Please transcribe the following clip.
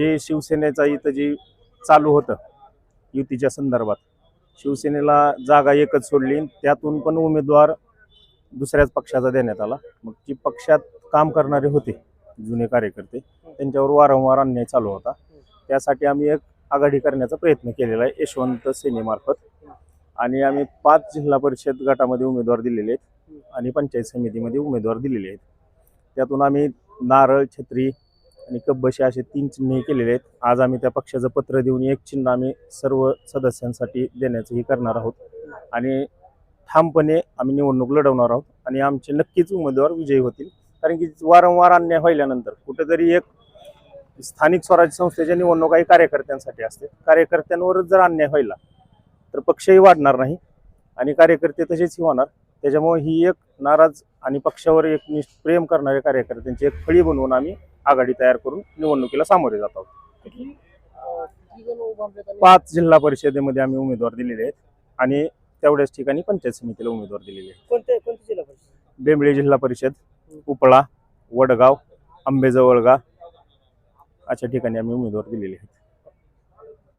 जे शिवसेनेचा इथं जे चालू होतं युतीच्या संदर्भात, शिवसेनेला जागा एकच सोडली, त्यातून पण उमेदवार दुसऱ्याच पक्षाचा देण्यात आला। मग जी पक्षात काम करणारे होते जुने कार्यकर्ते, त्यांच्यावर वारंवार अन्याय चालू होता। त्यासाठी आम्ही एक आघाडी करण्याचा प्रयत्न केलेला आहे यशवंत सेनेमार्फत, आणि आम्ही 5 जिल्हा परिषद गटामध्ये उमेदवार दिलेले आहेत आणि पंचायत समितीमध्ये उमेदवार दिलेले आहेत। त्यातून आम्ही नारळ, छत्री आणि कब्बशी असे 3 चिन्ह केलेले आहेत। आज आम्ही त्या पक्षाचं पत्र देऊन एक चिन्ह आम्ही सर्व सदस्यांसाठी देण्याचंही करणार आहोत आणि ठामपणे आम्ही निवडणूक लढवणार आहोत आणि आमचे नक्कीच उमेदवार विजयी होतील। कारण की वारंवार अन्याय व्हायल्यानंतर कुठेतरी एक स्थानिक स्वराज्य संस्थेच्या निवडणुकाही कार्यकर्त्यांसाठी असते। कार्यकर्त्यांवरच जर अन्याय व्हायला तर पक्षही वाढणार नाही आणि कार्यकर्ते तसेच होणार। त्याच्यामुळे ही एक नाराज आणि पक्षावर एक प्रेम करणाऱ्या कार्यकर्त्यांची एक फळी बनवून आम्ही आघाडी तयार करून निवडणुकीला सामोरे जात आहोत। 5 जिल्हा परिषदेमध्ये आम्ही उमेदवार दिलेले आहेत आणि तेवढ्याच ठिकाणी पंचायत समितीला उमेदवार दिलेले आहेत। कोणते जिल्हा परिषद? बेंबळी जिल्हा परिषद, उपळा, वडगाव, अंबेजवळगा अशा ठिकाणी आम्ही उमेदवार दिलेले आहेत।